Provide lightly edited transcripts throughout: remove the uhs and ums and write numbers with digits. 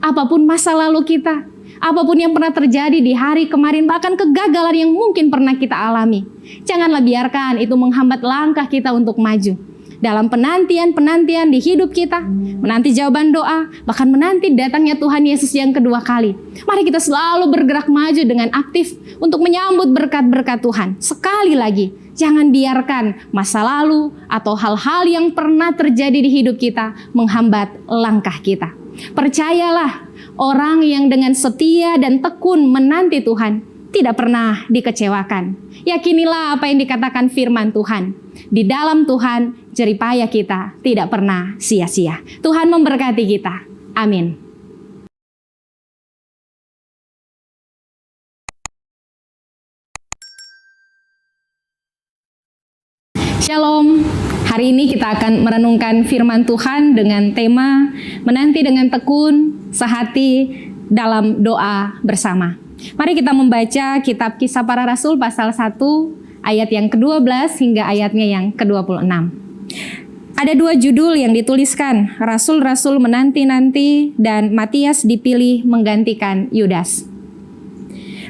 apapun masa lalu kita, apapun yang pernah terjadi di hari kemarin, bahkan kegagalan yang mungkin pernah kita alami, janganlah biarkan itu menghambat langkah kita untuk maju. Dalam penantian-penantian di hidup kita, menanti jawaban doa, bahkan menanti datangnya Tuhan Yesus yang kedua kali. Mari kita selalu bergerak maju dengan aktif untuk menyambut berkat-berkat Tuhan. Sekali lagi, jangan biarkan masa lalu atau hal-hal yang pernah terjadi di hidup kita menghambat langkah kita. Percayalah, orang yang dengan setia dan tekun menanti Tuhan tidak pernah dikecewakan. Yakinilah apa yang dikatakan firman Tuhan. Di dalam Tuhan, jeripaya kita tidak pernah sia-sia. Tuhan memberkati kita. Amin. Shalom. Hari ini kita akan merenungkan firman Tuhan dengan tema menanti dengan tekun, sehati dalam doa bersama. Mari kita membaca kitab Kisah Para Rasul pasal 1 ayat yang ke-12 hingga ayatnya yang ke-26. Ada dua judul yang dituliskan, Rasul-Rasul menanti-nanti dan Matias dipilih menggantikan Yudas.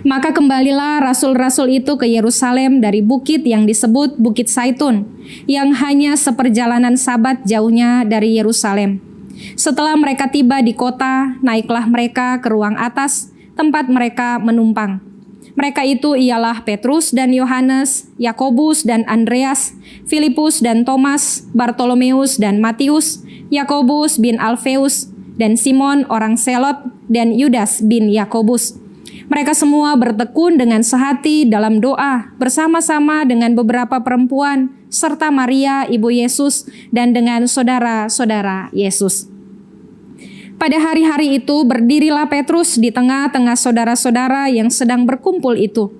Maka kembalilah rasul-rasul itu ke Yerusalem dari bukit yang disebut Bukit Zaitun, yang hanya seperjalanan sabat jauhnya dari Yerusalem. Setelah mereka tiba di kota, naiklah mereka ke ruang atas, tempat mereka menumpang. Mereka itu ialah Petrus dan Yohanes, Yakobus dan Andreas, Filipus dan Thomas, Bartolomeus dan Matius, Yakobus bin Alfeus, dan Simon orang Selot, dan Yudas bin Yakobus. Mereka semua bertekun dengan sehati dalam doa, bersama-sama dengan beberapa perempuan, serta Maria ibu Yesus, dan dengan saudara-saudara Yesus. Pada hari-hari itu berdirilah Petrus di tengah-tengah saudara-saudara yang sedang berkumpul itu.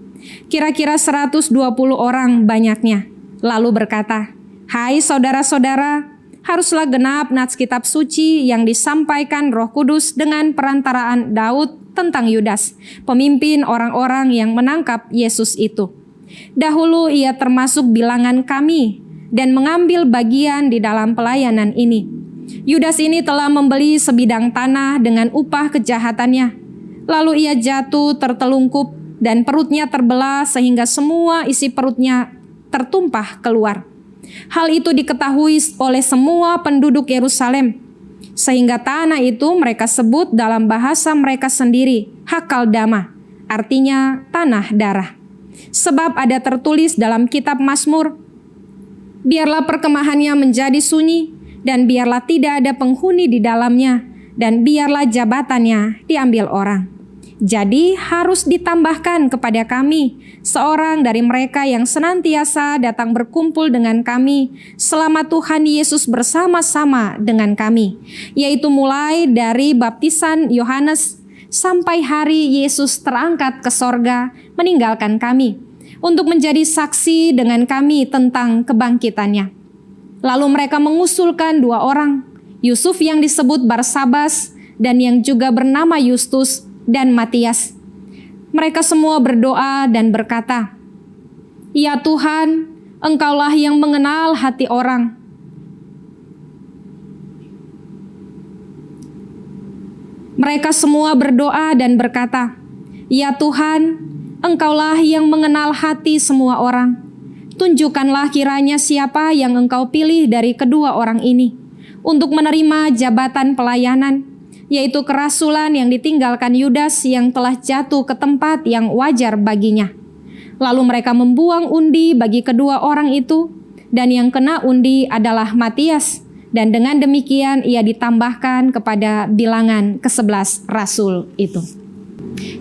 Kira-kira 120 orang banyaknya. Lalu berkata, "Hai saudara-saudara, haruslah genap nats kitab suci yang disampaikan Roh Kudus dengan perantaraan Daud tentang Yudas, pemimpin orang-orang yang menangkap Yesus itu. Dahulu ia termasuk bilangan kami dan mengambil bagian di dalam pelayanan ini. Yudas ini telah membeli sebidang tanah dengan upah kejahatannya. Lalu ia jatuh tertelungkup dan perutnya terbelah sehingga semua isi perutnya tertumpah keluar. Hal itu diketahui oleh semua penduduk Yerusalem, sehingga tanah itu mereka sebut dalam bahasa mereka sendiri Hakaldama, artinya tanah darah. Sebab ada tertulis dalam kitab Mazmur, biarlah perkemahannya menjadi sunyi, dan biarlah tidak ada penghuni di dalamnya, dan biarlah jabatannya diambil orang. Jadi harus ditambahkan kepada kami seorang dari mereka yang senantiasa datang berkumpul dengan kami selama Tuhan Yesus bersama-sama dengan kami, yaitu mulai dari baptisan Yohanes sampai hari Yesus terangkat ke sorga meninggalkan kami, untuk menjadi saksi dengan kami tentang kebangkitannya." Lalu mereka mengusulkan dua orang, Yusuf yang disebut Barsabas dan yang juga bernama Justus, dan Matias. Mereka semua berdoa dan berkata, "Ya Tuhan, Engkaulah yang mengenal hati orang. Mereka semua berdoa dan berkata, "Ya Tuhan, Engkaulah yang mengenal hati semua orang. Tunjukkanlah kiranya siapa yang Engkau pilih dari kedua orang ini untuk menerima jabatan pelayanan, yaitu kerasulan yang ditinggalkan Yudas yang telah jatuh ke tempat yang wajar baginya." Lalu mereka membuang undi bagi kedua orang itu, dan yang kena undi adalah Matias, dan dengan demikian ia ditambahkan kepada bilangan ke-11 rasul itu.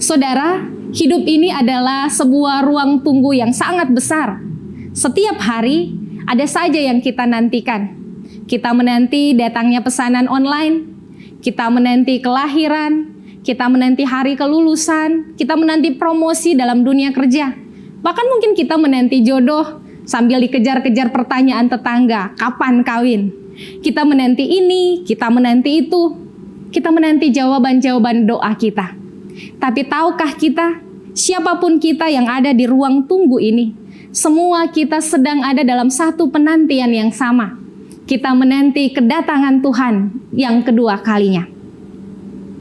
Saudara, hidup ini adalah sebuah ruang tunggu yang sangat besar. Setiap hari ada saja yang kita nantikan. Kita menanti datangnya pesanan online, kita menanti kelahiran, kita menanti hari kelulusan, kita menanti promosi dalam dunia kerja. Bahkan mungkin kita menanti jodoh sambil dikejar-kejar pertanyaan tetangga, kapan kawin. Kita menanti ini, kita menanti itu, kita menanti jawaban-jawaban doa kita. Tapi tahukah kita, siapapun kita yang ada di ruang tunggu ini, semua kita sedang ada dalam satu penantian yang sama. Kita menanti kedatangan Tuhan yang kedua kalinya.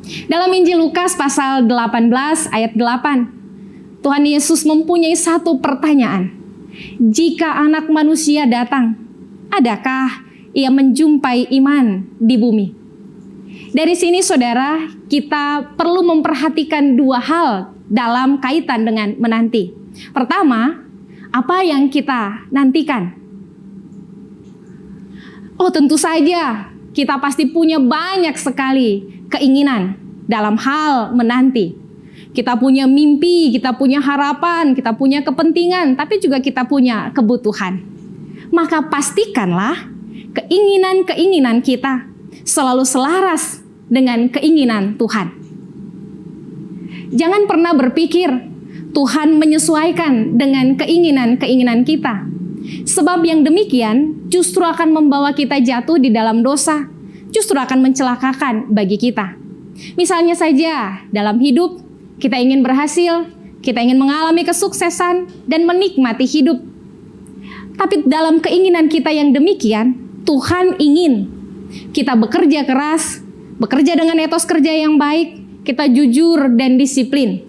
Dalam Injil Lukas pasal 18 ayat 8, Tuhan Yesus mempunyai satu pertanyaan. Jika Anak Manusia datang, adakah Ia menjumpai iman di bumi? Dari sini saudara, kita perlu memperhatikan dua hal dalam kaitan dengan menanti. Pertama, apa yang kita nantikan? Oh, tentu saja kita pasti punya banyak sekali keinginan dalam hal menanti. Kita punya mimpi, kita punya harapan, kita punya kepentingan, tapi juga kita punya kebutuhan. Maka pastikanlah keinginan-keinginan kita selalu selaras dengan keinginan Tuhan. Jangan pernah berpikir Tuhan menyesuaikan dengan keinginan-keinginan kita. Sebab yang demikian justru akan membawa kita jatuh di dalam dosa, justru akan mencelakakan bagi kita. Misalnya saja dalam hidup, kita ingin berhasil, kita ingin mengalami kesuksesan dan menikmati hidup. Tapi dalam keinginan kita yang demikian, Tuhan ingin kita bekerja keras, bekerja dengan etos kerja yang baik, kita jujur dan disiplin.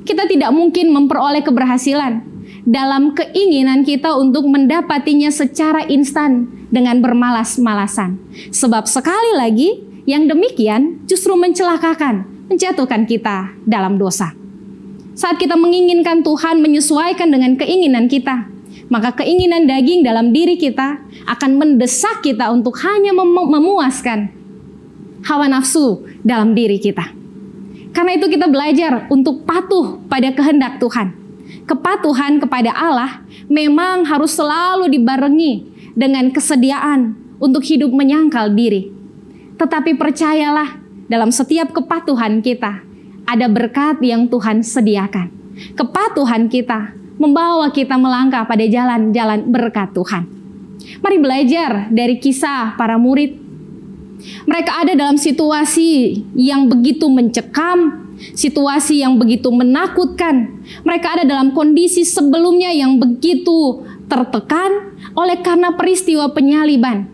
Kita tidak mungkin memperoleh keberhasilan dalam keinginan kita untuk mendapatinya secara instan dengan bermalas-malasan. Sebab sekali lagi, yang demikian justru mencelakakan, menjatuhkan kita dalam dosa. Saat kita menginginkan Tuhan menyesuaikan dengan keinginan kita, maka keinginan daging dalam diri kita akan mendesak kita untuk hanya memuaskan hawa nafsu dalam diri kita. Karena itu kita belajar untuk patuh pada kehendak Tuhan. Kepatuhan kepada Allah memang harus selalu dibarengi dengan kesediaan untuk hidup menyangkal diri. Tetapi percayalah, dalam setiap kepatuhan kita ada berkat yang Tuhan sediakan. Kepatuhan kita membawa kita melangkah pada jalan-jalan berkat Tuhan. Mari belajar dari kisah para murid. Mereka ada dalam situasi yang begitu mencekam, situasi yang begitu menakutkan. Mereka ada dalam kondisi sebelumnya yang begitu tertekan oleh karena peristiwa penyaliban.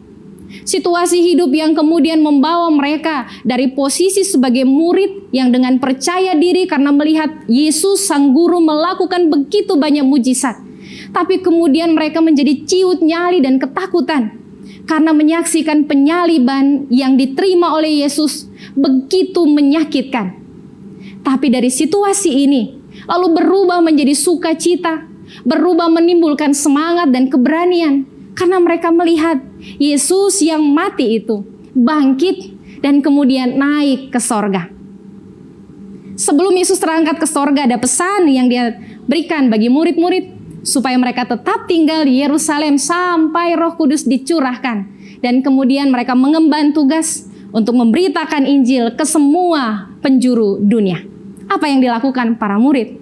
Situasi hidup yang kemudian membawa mereka dari posisi sebagai murid yang dengan percaya diri karena melihat Yesus sang guru melakukan begitu banyak mujizat. Tapi kemudian mereka menjadi ciut nyali dan ketakutan karena menyaksikan penyaliban yang diterima oleh Yesus begitu menyakitkan. Tapi dari situasi ini lalu berubah menjadi sukacita, berubah menimbulkan semangat dan keberanian. Karena mereka melihat Yesus yang mati itu bangkit dan kemudian naik ke sorga. Sebelum Yesus terangkat ke sorga, ada pesan yang dia berikan bagi murid-murid supaya mereka tetap tinggal di Yerusalem sampai Roh Kudus dicurahkan. Dan kemudian mereka mengemban tugas untuk memberitakan Injil ke semua penjuru dunia. Apa yang dilakukan para murid?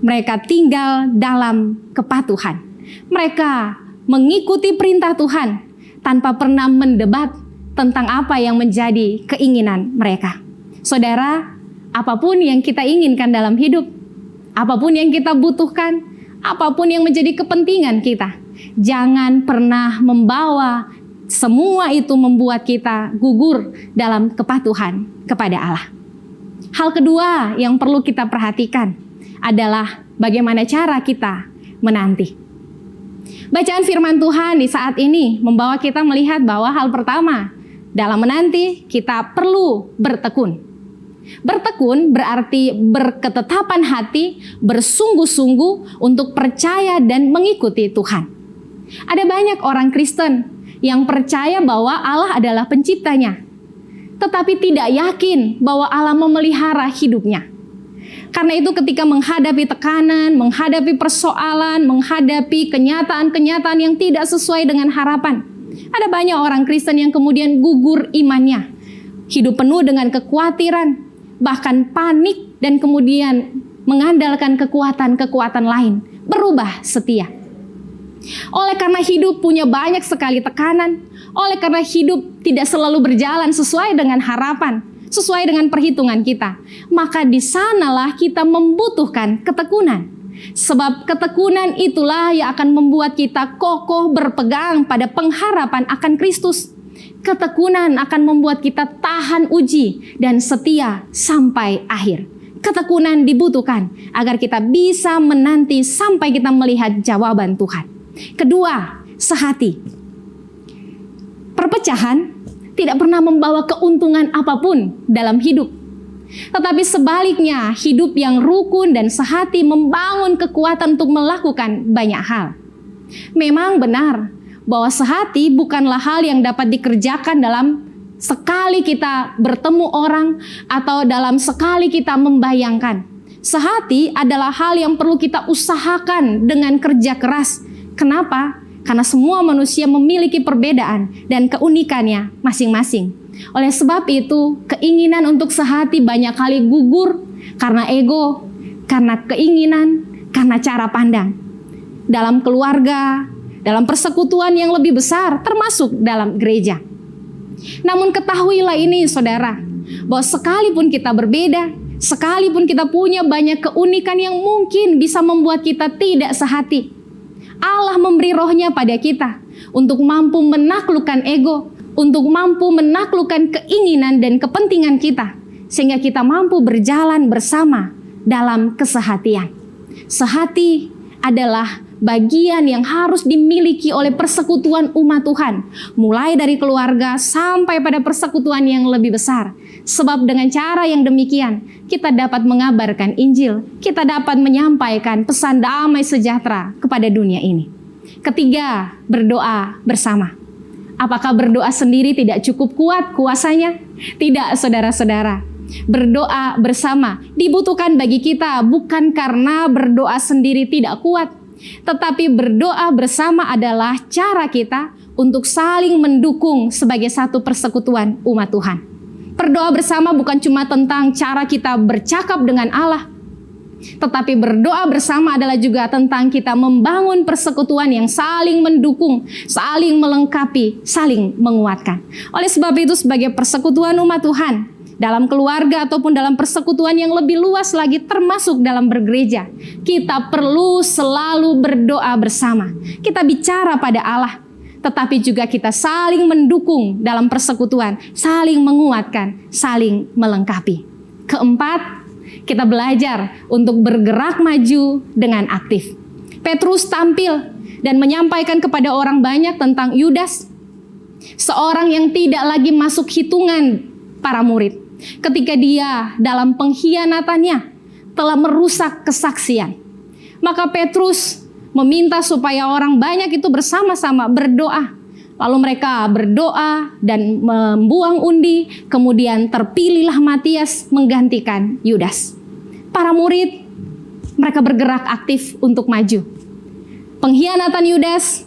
Mereka tinggal dalam kepatuhan. Mereka mengikuti perintah Tuhan tanpa pernah mendebat tentang apa yang menjadi keinginan mereka. Saudara, apapun yang kita inginkan dalam hidup, apapun yang kita butuhkan, apapun yang menjadi kepentingan kita, jangan pernah membawa semua itu membuat kita gugur dalam kepatuhan kepada Allah. Hal kedua yang perlu kita perhatikan adalah bagaimana cara kita menanti. Bacaan firman Tuhan di saat ini membawa kita melihat bahwa hal pertama dalam menanti kita perlu bertekun. Bertekun berarti berketetapan hati, bersungguh-sungguh untuk percaya dan mengikuti Tuhan. Ada banyak orang Kristen yang percaya bahwa Allah adalah penciptanya, tetapi tidak yakin bahwa Allah memelihara hidupnya. Karena itu ketika menghadapi tekanan, menghadapi persoalan, menghadapi kenyataan-kenyataan yang tidak sesuai dengan harapan, ada banyak orang Kristen yang kemudian gugur imannya. Hidup penuh dengan kekhawatiran, bahkan panik, dan kemudian mengandalkan kekuatan-kekuatan lain, berubah setia. Oleh karena hidup punya banyak sekali tekanan, oleh karena hidup tidak selalu berjalan sesuai dengan harapan, sesuai dengan perhitungan kita, maka di sanalah kita membutuhkan ketekunan. Sebab ketekunan itulah yang akan membuat kita kokoh berpegang pada pengharapan akan Kristus. Ketekunan akan membuat kita tahan uji dan setia sampai akhir. Ketekunan dibutuhkan agar kita bisa menanti sampai kita melihat jawaban Tuhan. Kedua, sehati. Perpecahan tidak pernah membawa keuntungan apapun dalam hidup. Tetapi sebaliknya, hidup yang rukun dan sehati membangun kekuatan untuk melakukan banyak hal. Memang benar bahwa sehati bukanlah hal yang dapat dikerjakan dalam sekali kita bertemu orang atau dalam sekali kita membayangkan. Sehati adalah hal yang perlu kita usahakan dengan kerja keras. Kenapa? Karena semua manusia memiliki perbedaan dan keunikannya masing-masing. Oleh sebab itu, keinginan untuk sehati banyak kali gugur karena ego, karena keinginan, karena cara pandang. Dalam keluarga, dalam persekutuan yang lebih besar, termasuk dalam gereja. Namun ketahuilah ini saudara, bahwa sekalipun kita berbeda, sekalipun kita punya banyak keunikan yang mungkin bisa membuat kita tidak sehati, Allah memberi rohnya pada kita untuk mampu menaklukkan ego, untuk mampu menaklukkan keinginan dan kepentingan kita, sehingga kita mampu berjalan bersama dalam kesehatian. Sehati adalah bagian yang harus dimiliki oleh persekutuan umat Tuhan, mulai dari keluarga sampai pada persekutuan yang lebih besar. Sebab dengan cara yang demikian, kita dapat mengabarkan Injil, kita dapat menyampaikan pesan damai sejahtera kepada dunia ini. Ketiga, berdoa bersama. Apakah berdoa sendiri tidak cukup kuat kuasanya? Tidak, saudara-saudara. Berdoa bersama dibutuhkan bagi kita bukan karena berdoa sendiri tidak kuat, tetapi berdoa bersama adalah cara kita untuk saling mendukung sebagai satu persekutuan umat Tuhan. Berdoa bersama bukan cuma tentang cara kita bercakap dengan Allah, tetapi berdoa bersama adalah juga tentang kita membangun persekutuan yang saling mendukung, saling melengkapi, saling menguatkan. Oleh sebab itu, sebagai persekutuan umat Tuhan, dalam keluarga ataupun dalam persekutuan yang lebih luas lagi termasuk dalam bergereja, kita perlu selalu berdoa bersama. Kita bicara pada Allah, tetapi juga kita saling mendukung dalam persekutuan, saling menguatkan, saling melengkapi. Keempat, kita belajar untuk bergerak maju dengan aktif. Petrus tampil dan menyampaikan kepada orang banyak tentang Yudas, seorang yang tidak lagi masuk hitungan para murid, ketika dia dalam pengkhianatannya telah merusak kesaksian. Maka Petrus meminta supaya orang banyak itu bersama-sama berdoa. Lalu mereka berdoa dan membuang undi, kemudian terpilihlah Matias menggantikan Yudas. Para murid, mereka bergerak aktif untuk maju. Pengkhianatan Yudas,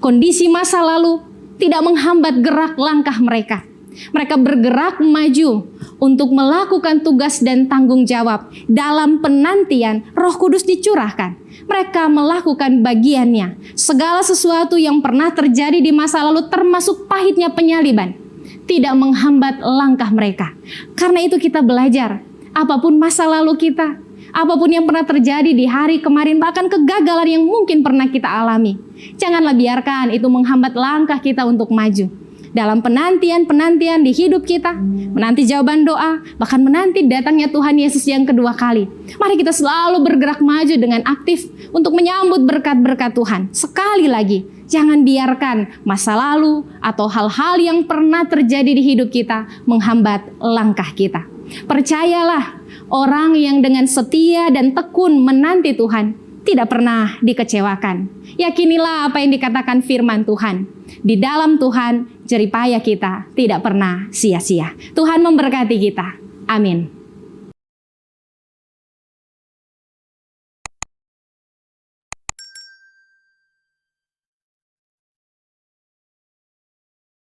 kondisi masa lalu tidak menghambat gerak langkah mereka. Mereka bergerak maju untuk melakukan tugas dan tanggung jawab. Dalam penantian, Roh Kudus dicurahkan. Mereka melakukan bagiannya. Segala sesuatu yang pernah terjadi di masa lalu, termasuk pahitnya penyaliban, tidak menghambat langkah mereka. Karena itu kita belajar, apapun masa lalu kita, apapun yang pernah terjadi di hari kemarin, bahkan kegagalan yang mungkin pernah kita alami, janganlah biarkan itu menghambat langkah kita untuk maju. Dalam penantian-penantian di hidup kita, menanti jawaban doa, bahkan menanti datangnya Tuhan Yesus yang kedua kali. Mari kita selalu bergerak maju dengan aktif untuk menyambut berkat-berkat Tuhan. Sekali lagi, jangan biarkan masa lalu atau hal-hal yang pernah terjadi di hidup kita menghambat langkah kita. Percayalah, orang yang dengan setia dan tekun menanti Tuhan tidak pernah dikecewakan. Yakinilah apa yang dikatakan firman Tuhan. Di dalam Tuhan, jerih payah kita tidak pernah sia-sia. Tuhan memberkati kita. Amin.